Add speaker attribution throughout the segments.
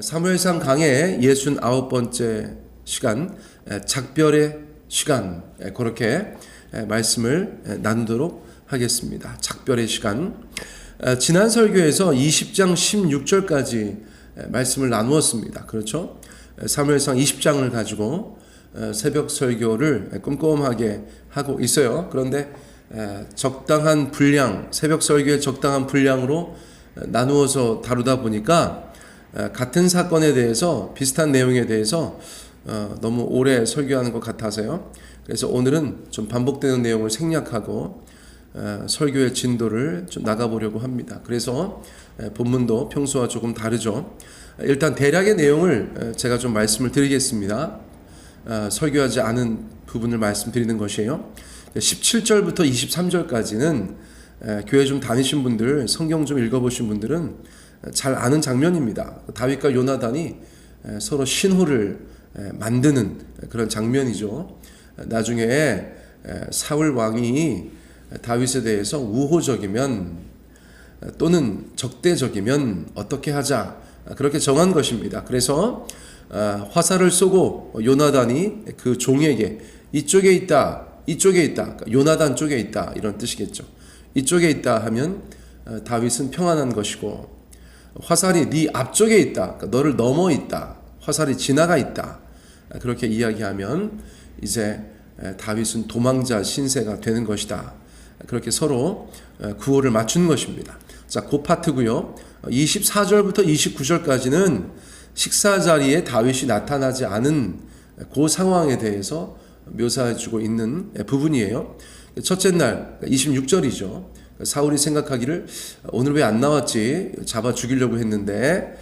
Speaker 1: 사무엘상 강의 69번째 시간, 작별의 시간, 그렇게 말씀을 나누도록 하겠습니다. 작별의 시간. 지난 설교에서 20장 16절까지 말씀을 나누었습니다. 그렇죠? 사무엘상 20장을 가지고 새벽 설교를 꼼꼼하게 하고 있어요. 그런데 적당한 분량, 새벽 설교의 적당한 분량으로 나누어서 다루다 보니까 같은 사건에 대해서, 비슷한 내용에 대해서 너무 오래 설교하는 것 같아서요. 그래서 오늘은 좀 반복되는 내용을 생략하고 설교의 진도를 좀 나가보려고 합니다. 그래서 본문도 평소와 조금 다르죠. 일단 대략의 내용을 제가 좀 말씀을 드리겠습니다. 설교하지 않은 부분을 말씀드리는 것이에요. 17절부터 23절까지는 교회 좀 다니신 분들, 성경 좀 읽어보신 분들은 잘 아는 장면입니다. 다윗과 요나단이 서로 신호를 만드는 그런 장면이죠. 나중에 사울 왕이 다윗에 대해서 우호적이면 또는 적대적이면 어떻게 하자, 그렇게 정한 것입니다. 그래서 화살을 쏘고 요나단이 그 종에게 이쪽에 있다, 이쪽에 있다, 요나단 쪽에 있다, 이런 뜻이겠죠. 이쪽에 있다 하면 다윗은 평안한 것이고, 화살이 네 앞쪽에 있다, 그러니까 너를 넘어 있다, 화살이 지나가 있다, 그렇게 이야기하면 이제 다윗은 도망자 신세가 되는 것이다. 그렇게 서로 구호를 맞춘 것입니다. 자, 그 파트고요. 24절부터 29절까지는 식사 자리에 다윗이 나타나지 않은 그 상황에 대해서 묘사해주고 있는 부분이에요. 첫째 날 26절이죠. 사울이 생각하기를 오늘 왜 안 나왔지? 잡아 죽이려고 했는데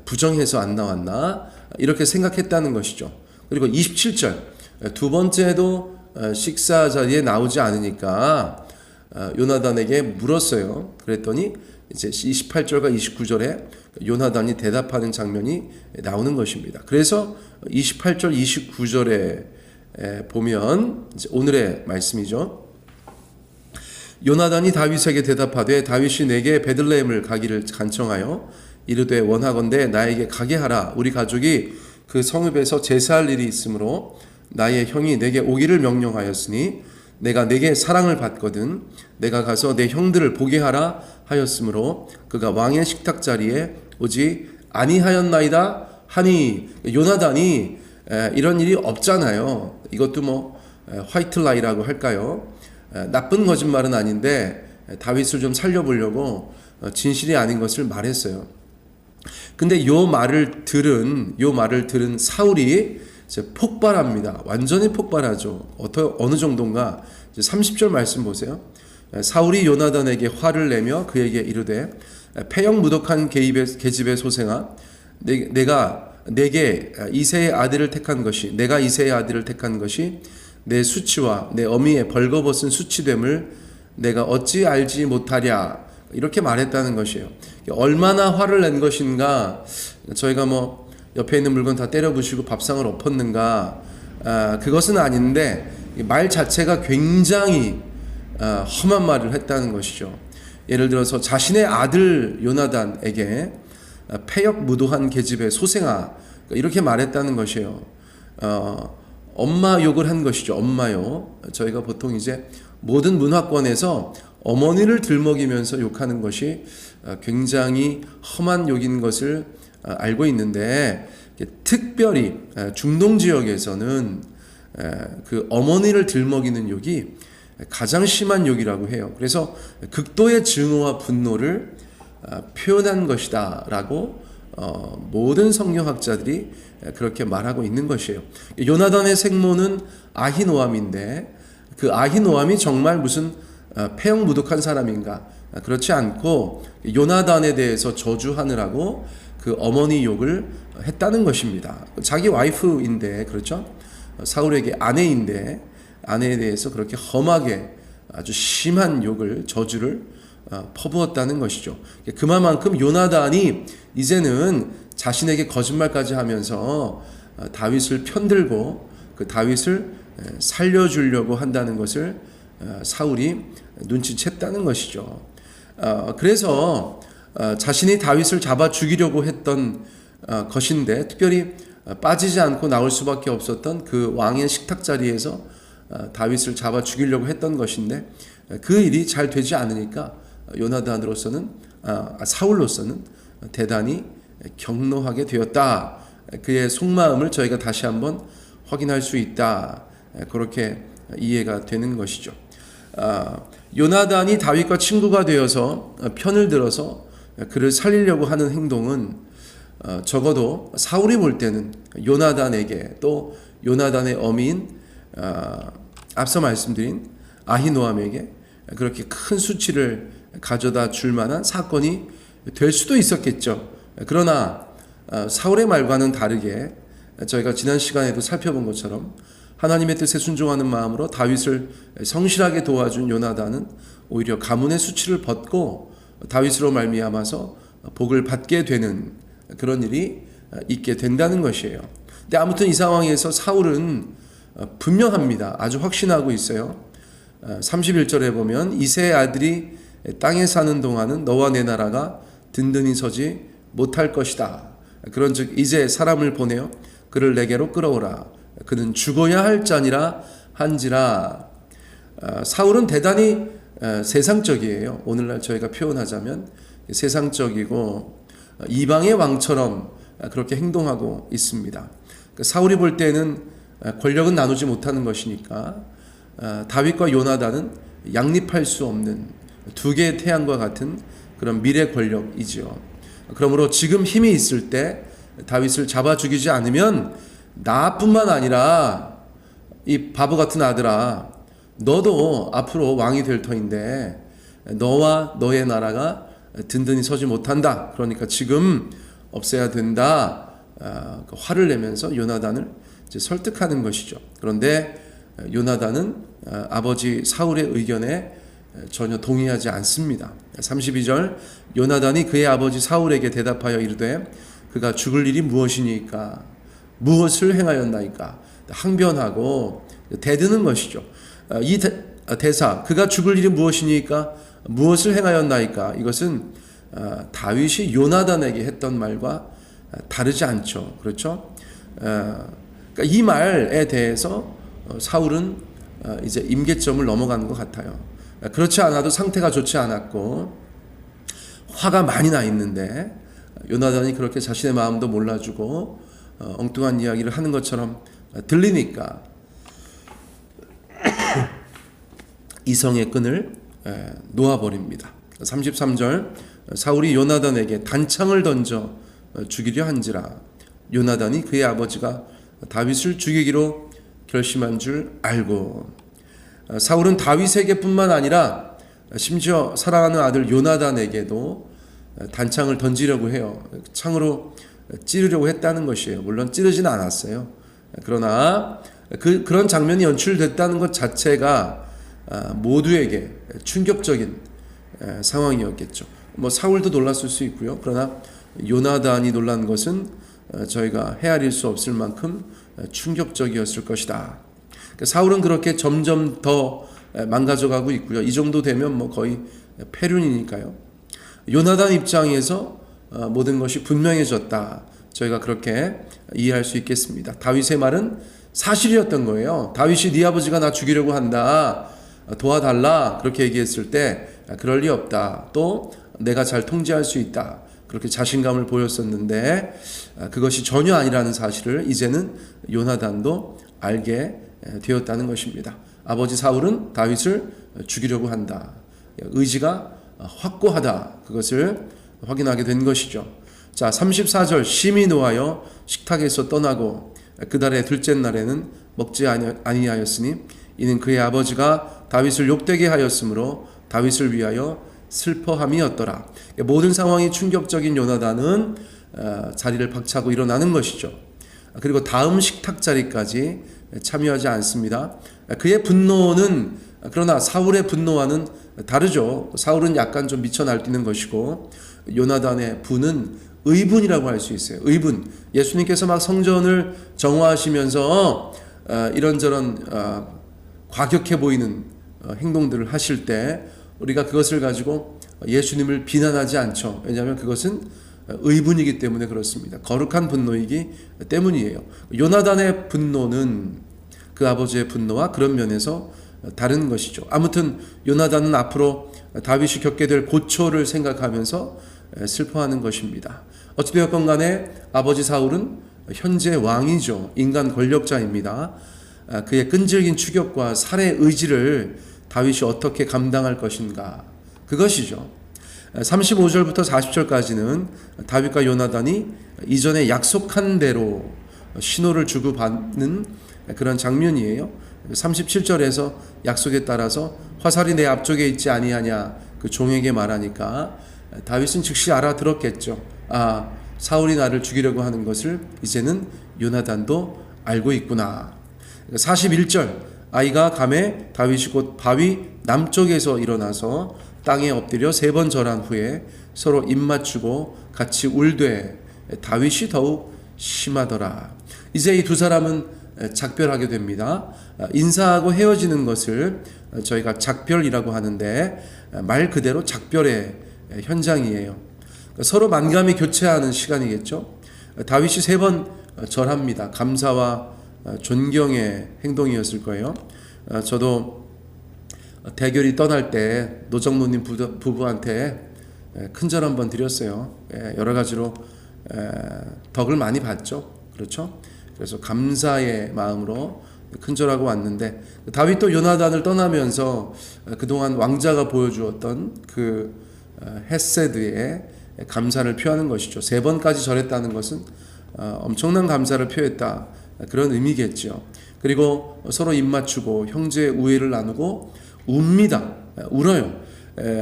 Speaker 1: 부정해서 안 나왔나? 이렇게 생각했다는 것이죠. 그리고 27절 두 번째도 식사 자리에 나오지 않으니까 요나단에게 물었어요. 그랬더니 이제 28절과 29절에 요나단이 대답하는 장면이 나오는 것입니다. 그래서 28절, 29절에 보면 이제 오늘의 말씀이죠. 요나단이 다윗에게 대답하되 다윗이 내게 베들레헴을 가기를 간청하여 이르되 원하건대 나에게 가게 하라. 우리 가족이 그 성읍에서 제사할 일이 있으므로 나의 형이 내게 오기를 명령하였으니 내가 내게 사랑을 받거든 내가 가서 내 형들을 보게 하라 하였으므로 그가 왕의 식탁 자리에 오지 아니하였나이다 하니, 요나단이 이런 일이 없잖아요. 이것도 뭐 화이트 라이라고 할까요? 나쁜 거짓말은 아닌데 다윗을 좀 살려보려고 진실이 아닌 것을 말했어요. 근데 요 말을 들은 사울이 이제 폭발합니다. 완전히 폭발하죠. 어느 정도인가? 30절 말씀 보세요. 사울이 요나단에게 화를 내며 그에게 이르되 패역무덕한 계집의 소생아, 내가 내게 이새의 아들을 택한 것이, 내가 이새의 아들을 택한 것이 내 수치와 내 어미의 벌거벗은 수치됨을 내가 어찌 알지 못하랴, 이렇게 말했다는 것이에요. 얼마나 화를 낸 것인가. 저희가 뭐 옆에 있는 물건 다 때려 부시고 밥상을 엎었는가, 그것은 아닌데 말 자체가 굉장히 험한 말을 했다는 것이죠. 예를 들어서 자신의 아들 요나단에게 패역무도한 계집의 소생아, 이렇게 말했다는 것이에요. 엄마 욕을 한 것이죠. 엄마요. 저희가 보통 이제 모든 문화권에서 어머니를 들먹이면서 욕하는 것이 굉장히 험한 욕인 것을 알고 있는데, 특별히 중동 지역에서는 그 어머니를 들먹이는 욕이 가장 심한 욕이라고 해요. 그래서 극도의 증오와 분노를 표현한 것이다 라고 모든 성경학자들이 그렇게 말하고 있는 것이에요. 요나단의 생모는 아히노암인데 그 아히노암이 정말 무슨 패역무독한 사람인가? 그렇지 않고 요나단에 대해서 저주하느라고 그 어머니 욕을 했다는 것입니다. 자기 와이프인데, 그렇죠? 사울에게 아내인데 아내에 대해서 그렇게 험하게 아주 심한 욕을, 저주를 퍼부었다는 것이죠. 그만큼 요나단이 이제는 자신에게 거짓말까지 하면서 다윗을 편들고 그 다윗을 살려주려고 한다는 것을 사울이 눈치챘다는 것이죠. 그래서 자신이 다윗을 잡아 죽이려고 했던 것인데 특별히 빠지지 않고 나올 수밖에 없었던 그 왕의 식탁 자리에서 다윗을 잡아 죽이려고 했던 것인데 그 일이 잘 되지 않으니까 요나단으로서는 사울로서는 대단히 격노하게 되었다. 그의 속마음을 저희가 다시 한번 확인할 수 있다. 그렇게 이해가 되는 것이죠. 요나단이 다윗과 친구가 되어서 편을 들어서 그를 살리려고 하는 행동은 적어도 사울이 볼 때는 요나단에게 또 요나단의 어미인 앞서 말씀드린 아히노암에게 그렇게 큰 수치를 가져다 줄 만한 사건이 될 수도 있었겠죠. 그러나 사울의 말과는 다르게 저희가 지난 시간에도 살펴본 것처럼 하나님의 뜻에 순종하는 마음으로 다윗을 성실하게 도와준 요나단은 오히려 가문의 수치를 벗고 다윗으로 말미암아서 복을 받게 되는 그런 일이 있게 된다는 것이에요. 근데 아무튼 이 상황에서 사울은 분명합니다. 아주 확신하고 있어요. 31절에 보면 이새의 아들이 땅에 사는 동안은 너와 내 나라가 든든히 서지 못할 것이다. 그런즉 이제 사람을 보내어 그를 내게로 끌어오라. 그는 죽어야 할 자니라 한지라. 사울은 대단히 세상적이에요. 오늘날 저희가 표현하자면 세상적이고 이방의 왕처럼 그렇게 행동하고 있습니다. 사울이 볼 때는 권력은 나누지 못하는 것이니까 다윗과 요나단은 양립할 수 없는 두 개의 태양과 같은 그런 미래 권력이지요. 그러므로 지금 힘이 있을 때 다윗을 잡아 죽이지 않으면 나뿐만 아니라 이 바보 같은 아들아, 너도 앞으로 왕이 될 터인데 너와 너의 나라가 든든히 서지 못한다. 그러니까 지금 없애야 된다. 화를 내면서 요나단을 이제 설득하는 것이죠. 그런데 요나단은 아버지 사울의 의견에 전혀 동의하지 않습니다. 32절 요나단이 그의 아버지 사울에게 대답하여 이르되 그가 죽을 일이 무엇이니까 무엇을 행하였나이까 항변하고 대드는 것이죠. 이 대사 그가 죽을 일이 무엇이니까 무엇을 행하였나이까 이것은 다윗이 요나단에게 했던 말과 다르지 않죠. 그렇죠? 그러니까 이 말에 대해서 사울은 이제 임계점을 넘어가는 것 같아요. 그렇지 않아도 상태가 좋지 않았고 화가 많이 나 있는데 요나단이 그렇게 자신의 마음도 몰라주고 엉뚱한 이야기를 하는 것처럼 들리니까 이성의 끈을 놓아버립니다. 33절 사울이 요나단에게 단창을 던져 죽이려 한지라. 요나단이 그의 아버지가 다윗을 죽이기로 결심한 줄 알고. 사울은 다윗에게 뿐만 아니라 심지어 사랑하는 아들 요나단에게도 단창을 던지려고 해요. 창으로 찌르려고 했다는 것이에요. 물론 찌르지는 않았어요. 그러나 그런 장면이 연출됐다는 것 자체가 모두에게 충격적인 상황이었겠죠. 뭐 사울도 놀랐을 수 있고요. 그러나 요나단이 놀란 것은 저희가 헤아릴 수 없을 만큼 충격적이었을 것이다. 사울은 그렇게 점점 더 망가져가고 있고요. 이 정도 되면 뭐 거의 패륜이니까요. 요나단 입장에서 모든 것이 분명해졌다. 저희가 그렇게 이해할 수 있겠습니다. 다윗의 말은 사실이었던 거예요. 다윗이 네 아버지가 나 죽이려고 한다. 도와달라. 그렇게 얘기했을 때 그럴 리 없다. 또 내가 잘 통제할 수 있다. 그렇게 자신감을 보였었는데 그것이 전혀 아니라는 사실을 이제는 요나단도 알게 되었다는 것입니다. 아버지 사울은 다윗을 죽이려고 한다. 의지가 확고하다. 그것을 확인하게 된 것이죠. 자, 34절 심히 노하여 식탁에서 떠나고 그달의 둘째 날에는 먹지 아니하였으니 이는 그의 아버지가 다윗을 욕되게 하였으므로 다윗을 위하여 슬퍼함이었더라. 모든 상황이 충격적인 요나단은 자리를 박차고 일어나는 것이죠. 그리고 다음 식탁 자리까지 참여하지 않습니다. 그의 분노는 그러나 사울의 분노와는 다르죠. 사울은 약간 좀 미쳐 날뛰는 것이고 요나단의 분은 의분이라고 할 수 있어요. 의분. 예수님께서 막 성전을 정화하시면서 이런저런 과격해 보이는 행동들을 하실 때 우리가 그것을 가지고 예수님을 비난하지 않죠. 왜냐하면 그것은 의분이기 때문에 그렇습니다. 거룩한 분노이기 때문이에요. 요나단의 분노는 그 아버지의 분노와 그런 면에서 다른 것이죠. 아무튼 요나단은 앞으로 다윗이 겪게 될 고초를 생각하면서 슬퍼하는 것입니다. 어찌되었건 간에 아버지 사울은 현재 왕이죠. 인간 권력자입니다. 그의 끈질긴 추격과 살해 의지를 다윗이 어떻게 감당할 것인가, 그것이죠. 35절부터 40절까지는 다윗과 요나단이 이전에 약속한 대로 신호를 주고받는 그런 장면이에요. 37절에서 약속에 따라서 화살이 내 앞쪽에 있지 아니하냐 그 종에게 말하니까 다윗은 즉시 알아들었겠죠. 아, 사울이 나를 죽이려고 하는 것을 이제는 요나단도 알고 있구나. 41절, 아이가 감에 다윗이 곧 바위 남쪽에서 일어나서 땅에 엎드려 3번 절한 후에 서로 입맞추고 같이 울되 다윗이 더욱 심하더라. 이제 이 두 사람은 작별하게 됩니다. 인사하고 헤어지는 것을 저희가 작별이라고 하는데 말 그대로 작별의 현장이에요. 서로 만감이 교체하는 시간이겠죠. 다윗이 3번 절합니다. 감사와 존경의 행동이었을 거예요. 저도 대결이 떠날 때 노정노님 부부한테 큰절 한번 드렸어요. 여러 가지로 덕을 많이 봤죠. 그렇죠? 그래서 감사의 마음으로 큰절하고 왔는데 다윗도 요나단을 떠나면서 그동안 왕자가 보여주었던 그 헤세드에 감사를 표하는 것이죠. 3번까지 절했다는 것은 엄청난 감사를 표했다, 그런 의미겠죠. 그리고 서로 입맞추고 형제의 우애를 나누고 웁니다. 울어요.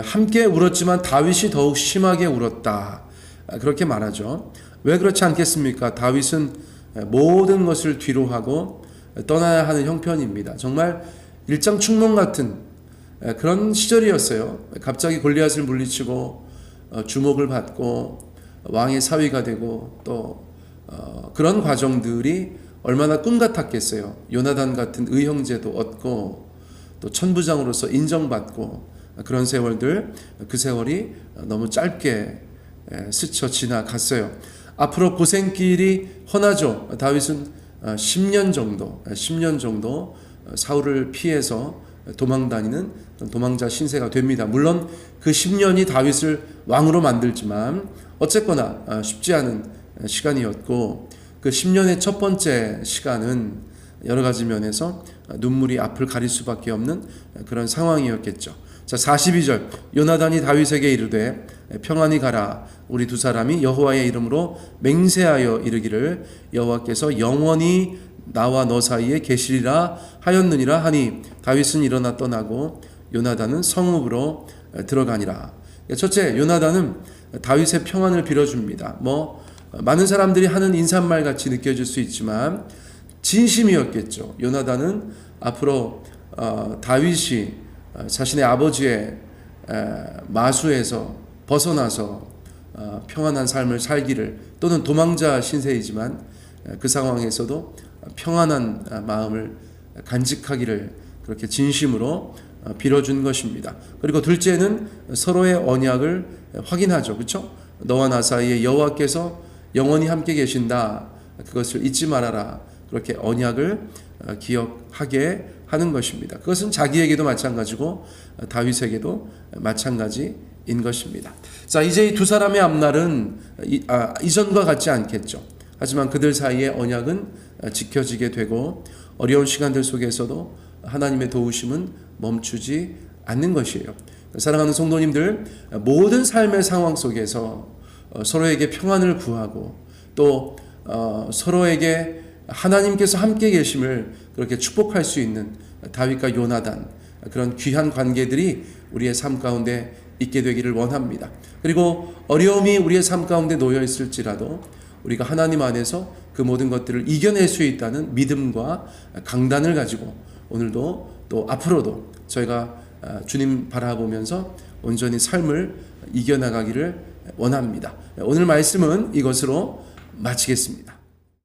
Speaker 1: 함께 울었지만 다윗이 더욱 심하게 울었다, 그렇게 말하죠. 왜 그렇지 않겠습니까? 다윗은 모든 것을 뒤로하고 떠나야 하는 형편입니다. 정말 일장춘몽 같은 그런 시절이었어요. 갑자기 골리앗을 물리치고 주목을 받고 왕의 사위가 되고 또 그런 과정들이 얼마나 꿈 같았겠어요. 요나단 같은 의형제도 얻고 또 천부장으로서 인정받고 그런 세월들, 그 세월이 너무 짧게 스쳐 지나갔어요. 앞으로 고생길이 훤하죠. 다윗은 10년 정도 사울을 피해서 도망다니는 도망자 신세가 됩니다. 물론 그 10년이 다윗을 왕으로 만들지만 어쨌거나 쉽지 않은 시간이었고, 그 10년의 첫 번째 시간은 여러 가지 면에서 눈물이 앞을 가릴 수밖에 없는 그런 상황이었겠죠. 자, 42절, 요나단이 다윗에게 이르되 평안히 가라. 우리 두 사람이 여호와의 이름으로 맹세하여 이르기를 여호와께서 영원히 나와 너 사이에 계시리라 하였느니라 하니 다윗은 일어나 떠나고 요나단은 성읍으로 들어가니라. 첫째, 요나단은 다윗의 평안을 빌어줍니다. 많은 사람들이 하는 인사말 같이 느껴질 수 있지만 진심이었겠죠. 요나단은 앞으로 다윗이 자신의 아버지의 마수에서 벗어나서 평안한 삶을 살기를, 또는 도망자 신세이지만 그 상황에서도 평안한 마음을 간직하기를 그렇게 진심으로 빌어준 것입니다. 그리고 둘째는 서로의 언약을 확인하죠. 그렇죠? 너와 나 사이에 여호와께서 영원히 함께 계신다, 그것을 잊지 말아라, 그렇게 언약을 기억하게 하는 것입니다. 그것은 자기에게도 마찬가지고 다윗에게도 마찬가지인 것입니다. 자, 이제 이 두 사람의 앞날은 이전과 같지 않겠죠. 하지만 그들 사이의 언약은 지켜지게 되고 어려운 시간들 속에서도 하나님의 도우심은 멈추지 않는 것이에요. 사랑하는 성도님들, 모든 삶의 상황 속에서 서로에게 평안을 구하고 또 서로에게 하나님께서 함께 계심을 그렇게 축복할 수 있는 다윗과 요나단, 그런 귀한 관계들이 우리의 삶 가운데 있게 되기를 원합니다. 그리고 어려움이 우리의 삶 가운데 놓여 있을지라도 우리가 하나님 안에서 그 모든 것들을 이겨낼 수 있다는 믿음과 강단을 가지고 오늘도 또 앞으로도 저희가 주님 바라보면서 온전히 삶을 이겨나가기를 원합니다. 오늘 말씀은 이것으로 마치겠습니다.